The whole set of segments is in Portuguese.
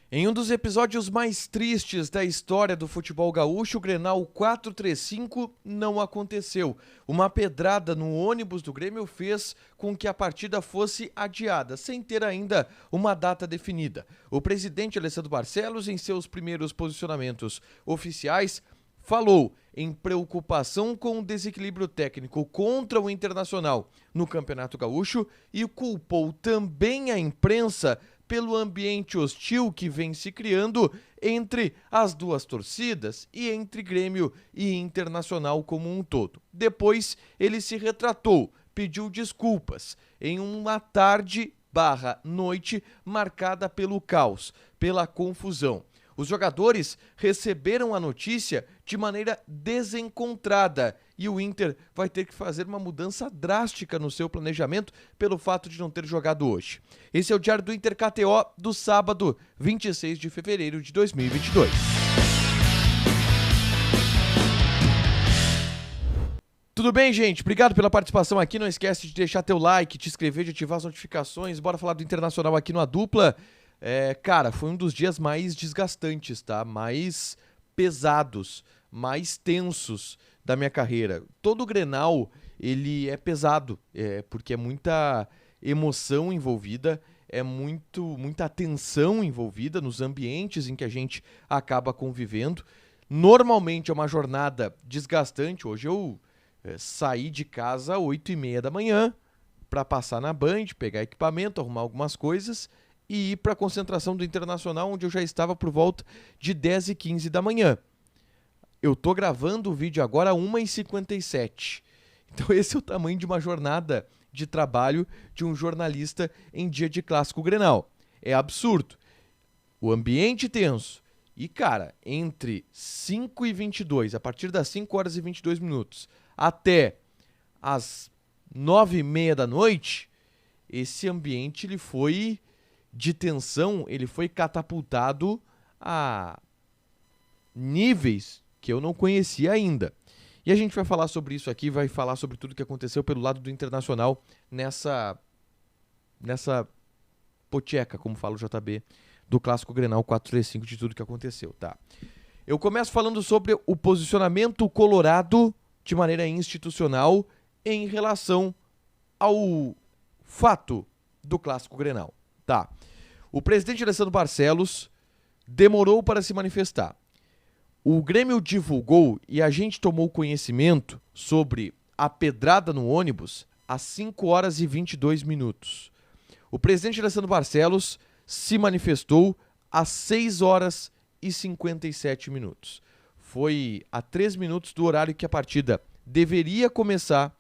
Em um dos episódios mais tristes da história do futebol gaúcho, o Grenal 435 não aconteceu. Uma pedrada no ônibus do Grêmio fez com que a partida fosse adiada, sem ter ainda uma data definida. O presidente Alessandro Barcelos, em seus primeiros posicionamentos oficiais, falou em preocupação com o desequilíbrio técnico contra o Internacional no Campeonato Gaúcho e culpou também a imprensa pelo ambiente hostil que vem se criando entre as duas torcidas e entre Grêmio e Internacional como um todo. Depois, ele se retratou, pediu desculpas em uma tarde/noite marcada pelo caos, pela confusão. Os jogadores receberam a notícia de maneira desencontrada e o Inter vai ter que fazer uma mudança drástica no seu planejamento pelo fato de não ter jogado hoje. Esse é o Diário do Inter KTO do sábado, 26 de fevereiro de 2022. Tudo bem, gente? Obrigado pela participação aqui. Não esquece de deixar teu like, te inscrever, de ativar as notificações. Bora falar do Internacional aqui no A Dupla. Cara, foi um dos dias mais desgastantes, tá? Mais pesados, mais tensos da minha carreira. Todo o Grenal, ele é pesado, porque é muita emoção envolvida, muita tensão envolvida nos ambientes em que a gente acaba convivendo. Normalmente é uma jornada desgastante. Hoje eu saí de casa às 8h30 da manhã para passar na Band, pegar equipamento, arrumar algumas coisas e ir para a concentração do Internacional, onde eu já estava por volta de 10h15 da manhã. Eu tô gravando o vídeo agora às 1h57. Então esse é o tamanho de uma jornada de trabalho de um jornalista em dia de clássico Grenal. É absurdo. O ambiente tenso. E, cara, entre 5h22, a partir das 5h22, até as 9h30 da noite, esse ambiente ele foi de tensão, ele foi catapultado a níveis que eu não conhecia ainda. E a gente vai falar sobre isso aqui, vai falar sobre tudo que aconteceu pelo lado do Internacional nessa pocheca, como fala o JB, do Clássico Grenal 435, de tudo que aconteceu, tá? Eu começo falando sobre o posicionamento colorado de maneira institucional em relação ao fato do Clássico Grenal, tá? O presidente Alessandro Barcelos demorou para se manifestar. O Grêmio divulgou e a gente tomou conhecimento sobre a pedrada no ônibus às 5h22. O presidente Alessandro Barcelos se manifestou às 6h57. Foi a 3 minutos do horário que a partida deveria começar,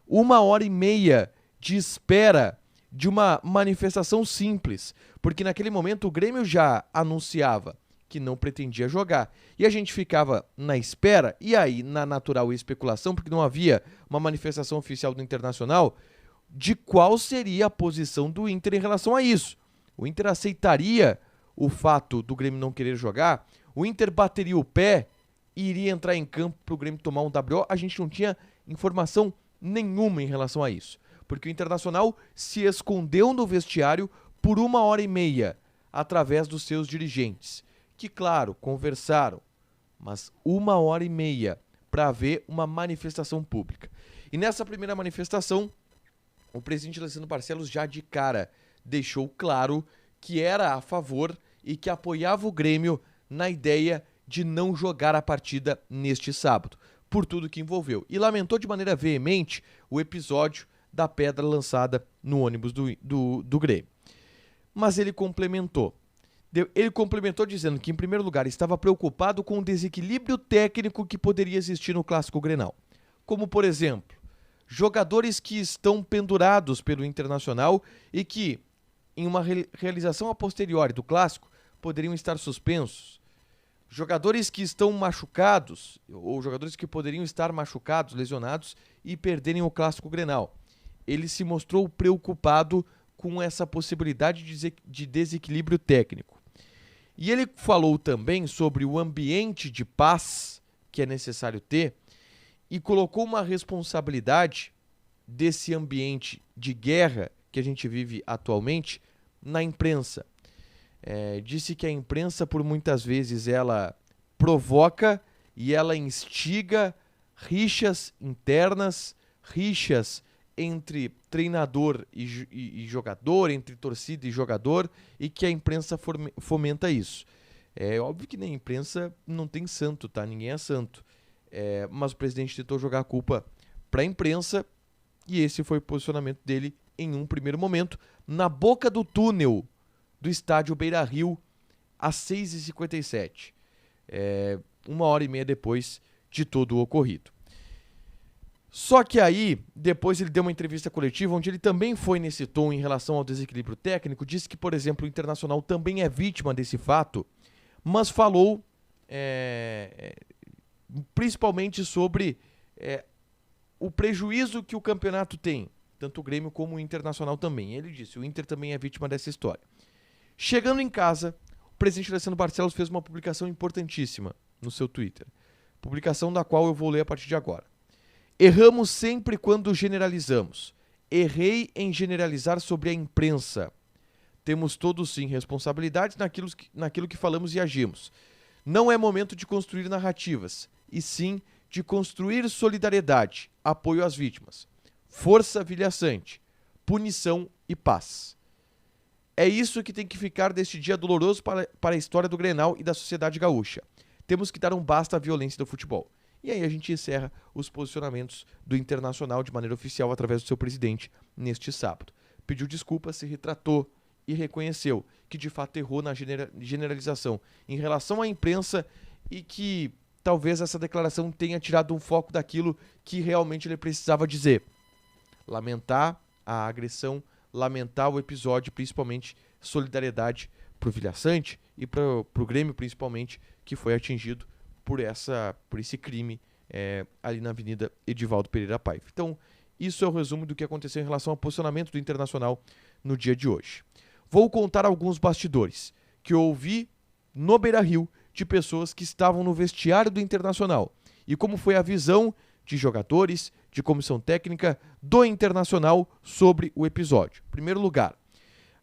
1h30 de espera de uma manifestação simples, porque naquele momento o Grêmio já anunciava que não pretendia jogar. E a gente ficava na espera, e aí na natural especulação, porque não havia uma manifestação oficial do Internacional, de qual seria a posição do Inter em relação a isso. O Inter aceitaria o fato do Grêmio não querer jogar? O Inter bateria o pé e iria entrar em campo para o Grêmio tomar um WO? A gente não tinha informação nenhuma em relação a isso, porque o Internacional se escondeu no vestiário por 1h30 através dos seus dirigentes, que, claro, conversaram, mas 1h30 para haver uma manifestação pública. E nessa primeira manifestação, o presidente Alessandro Barcelos já de cara deixou claro que era a favor e que apoiava o Grêmio na ideia de não jogar a partida neste sábado, por tudo que envolveu. E lamentou de maneira veemente o episódio da pedra lançada no ônibus do Grêmio. Mas ele complementou. Ele complementou dizendo que, em primeiro lugar, estava preocupado com o desequilíbrio técnico que poderia existir no Clássico Grenal. Como, por exemplo, jogadores que estão pendurados pelo Internacional e que, em uma realização a posteriori do Clássico, poderiam estar suspensos. Jogadores que estão machucados, ou jogadores que poderiam estar machucados, lesionados e perderem o Clássico Grenal. Ele se mostrou preocupado com essa possibilidade de desequilíbrio técnico. E ele falou também sobre o ambiente de paz que é necessário ter e colocou uma responsabilidade desse ambiente de guerra que a gente vive atualmente na imprensa. disse que a imprensa, por muitas vezes, ela provoca e ela instiga rixas internas, rixas entre treinador e jogador, entre torcida e jogador, e que a imprensa fomenta isso. É óbvio que na imprensa não tem santo, tá? Ninguém é santo. Mas o presidente tentou jogar a culpa para a imprensa e esse foi o posicionamento dele em um primeiro momento, na boca do túnel do estádio Beira-Rio, às 6h57. 1h30 depois de todo o ocorrido. Só que aí, depois ele deu uma entrevista coletiva onde ele também foi nesse tom em relação ao desequilíbrio técnico, disse que, por exemplo, o Internacional também é vítima desse fato, mas falou principalmente sobre o prejuízo que o campeonato tem, tanto o Grêmio como o Internacional também. Ele disse, o Inter também é vítima dessa história. Chegando em casa, o presidente Alessandro Barcelos fez uma publicação importantíssima no seu Twitter, publicação da qual eu vou ler a partir de agora. Erramos sempre quando generalizamos. Errei em generalizar sobre a imprensa. Temos todos sim responsabilidades naquilo que falamos e agimos. Não é momento de construir narrativas, e sim de construir solidariedade, apoio às vítimas, força vilhaçante, punição e paz. É isso que tem que ficar deste dia doloroso para a história do Grenal e da sociedade gaúcha. Temos que dar um basta à violência do futebol. E aí a gente encerra os posicionamentos do Internacional de maneira oficial através do seu presidente neste sábado. Pediu desculpas, se retratou e reconheceu que de fato errou na generalização em relação à imprensa e que talvez essa declaração tenha tirado um foco daquilo que realmente ele precisava dizer. Lamentar a agressão, lamentar o episódio, principalmente solidariedade para o Vilha Sante e para o Grêmio principalmente, que foi atingido por esse crime ali na Avenida Edivaldo Pereira Paiva. Então, isso é o resumo do que aconteceu em relação ao posicionamento do Internacional no dia de hoje. Vou contar alguns bastidores que eu ouvi no Beira-Rio de pessoas que estavam no vestiário do Internacional e como foi a visão de jogadores, de comissão técnica do Internacional sobre o episódio. Em primeiro lugar,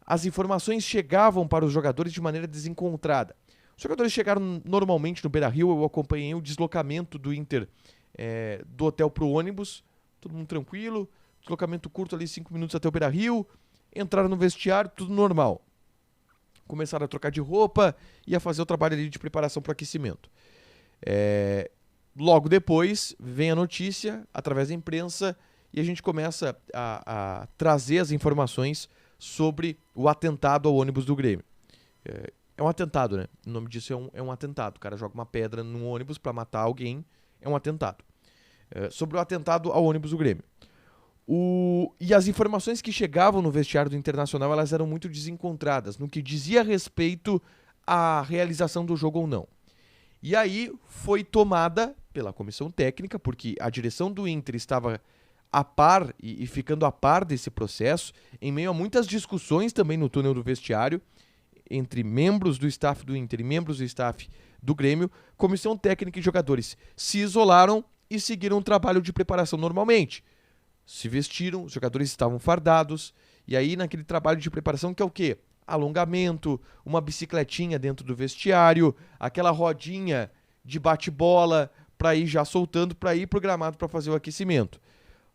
as informações chegavam para os jogadores de maneira desencontrada. Os jogadores chegaram normalmente no Beira-Rio, eu acompanhei o deslocamento do Inter do hotel para o ônibus, todo mundo tranquilo, deslocamento curto ali, 5 minutos até o Beira-Rio, entraram no vestiário, tudo normal. Começaram a trocar de roupa e a fazer o trabalho ali de preparação para o aquecimento. Logo depois, vem a notícia, através da imprensa, e a gente começa a trazer as informações sobre o atentado ao ônibus do Grêmio. É um atentado, né? O nome disso é um atentado. O cara joga uma pedra num ônibus para matar alguém, é um atentado. Sobre o atentado ao ônibus do Grêmio. E as informações que chegavam no vestiário do Internacional, elas eram muito desencontradas no que dizia respeito à realização do jogo ou não. E aí foi tomada pela comissão técnica, porque a direção do Inter estava a par e ficando a par desse processo, em meio a muitas discussões também no túnel do vestiário, entre membros do staff do Inter e membros do staff do Grêmio, comissão técnica e jogadores se isolaram e seguiram um trabalho de preparação normalmente. Se vestiram, os jogadores estavam fardados, e aí naquele trabalho de preparação que é o quê? Alongamento, uma bicicletinha dentro do vestiário, aquela rodinha de bate-bola para ir já soltando, para ir programado para fazer o aquecimento.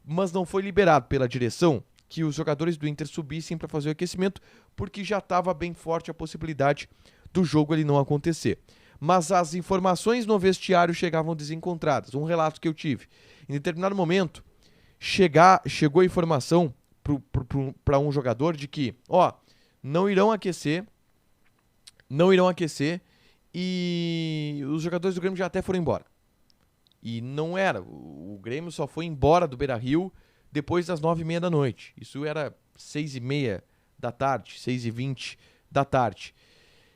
Mas não foi liberado pela direção que os jogadores do Inter subissem para fazer o aquecimento, porque já estava bem forte a possibilidade do jogo ele não acontecer. Mas as informações no vestiário chegavam desencontradas. Um relato que eu tive. Em determinado momento, chegou a informação para um jogador de que, não irão aquecer e os jogadores do Grêmio já até foram embora. E não era. O Grêmio só foi embora do Beira-Rio depois das 9h30 da noite. Isso era 6h30 da tarde, 6h20 da tarde.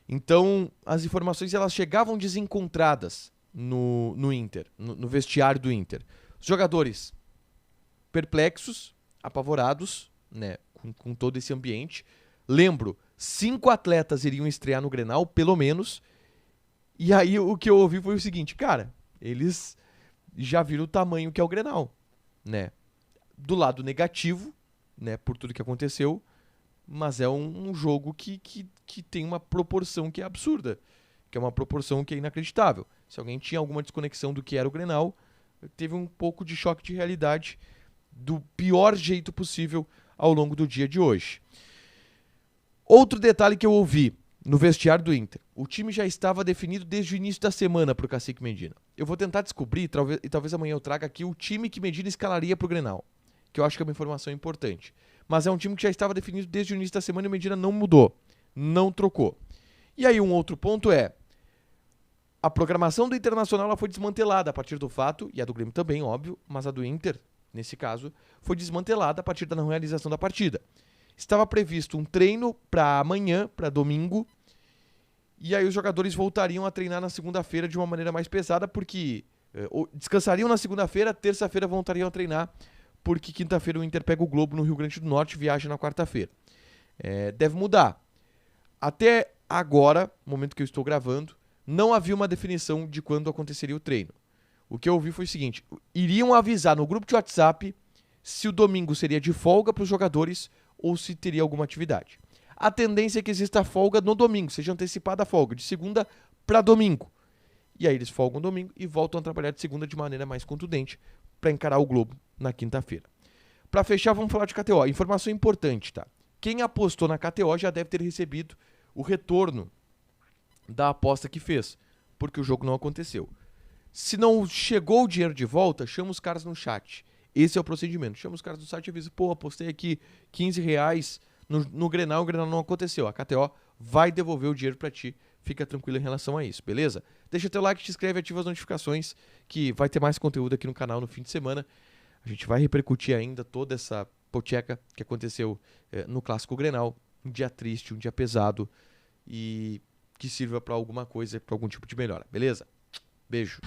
Então, as informações elas chegavam desencontradas no Inter, no vestiário do Inter. Os jogadores perplexos, apavorados, né, com todo esse ambiente. Lembro, 5 atletas iriam estrear no Grenal, pelo menos. E aí o que eu ouvi foi o seguinte, cara, eles já viram o tamanho que é o Grenal, né? Do lado negativo, né, por tudo que aconteceu, mas é um jogo que que tem uma proporção que é absurda, que é uma proporção que é inacreditável. Se alguém tinha alguma desconexão do que era o Grenal, teve um pouco de choque de realidade do pior jeito possível ao longo do dia de hoje. Outro detalhe que eu ouvi no vestiário do Inter. O time já estava definido desde o início da semana para o Cacique Medina. Eu vou tentar descobrir, e talvez amanhã eu traga aqui o time que Medina escalaria para o Grenal, que eu acho que é uma informação importante. Mas é um time que já estava definido desde o início da semana e o Medina não mudou, não trocou. E aí um outro ponto é, a programação do Internacional ela foi desmantelada a partir do fato, e a do Grêmio também, óbvio, mas a do Inter, nesse caso, foi desmantelada a partir da não realização da partida. Estava previsto um treino para amanhã, para domingo, e aí os jogadores voltariam a treinar na segunda-feira de uma maneira mais pesada, porque descansariam na segunda-feira, terça-feira voltariam a treinar, porque quinta-feira o Inter pega o Globo no Rio Grande do Norte e viaja na quarta-feira. Deve mudar. Até agora, no momento que eu estou gravando, não havia uma definição de quando aconteceria o treino. O que eu ouvi foi o seguinte, iriam avisar no grupo de WhatsApp se o domingo seria de folga para os jogadores ou se teria alguma atividade. A tendência é que exista folga no domingo, seja antecipada a folga, de segunda para domingo. E aí eles folgam domingo e voltam a trabalhar de segunda de maneira mais contundente para encarar o Globo na quinta-feira. Para fechar, vamos falar de KTO. Informação importante, tá? Quem apostou na KTO já deve ter recebido o retorno da aposta que fez, porque o jogo não aconteceu. Se não chegou o dinheiro de volta, chama os caras no chat. Esse é o procedimento. Chama os caras do site e avisa, pô, apostei aqui R$15 no Grenal, o Grenal não aconteceu. A KTO vai devolver o dinheiro pra ti. Fica tranquilo em relação a isso, beleza? Deixa teu like, te inscreve, ativa as notificações, que vai ter mais conteúdo aqui no canal no fim de semana. A gente vai repercutir ainda toda essa pocheca que aconteceu no Clássico Grenal. Um dia triste, um dia pesado e que sirva pra alguma coisa, pra algum tipo de melhora, beleza? Beijo.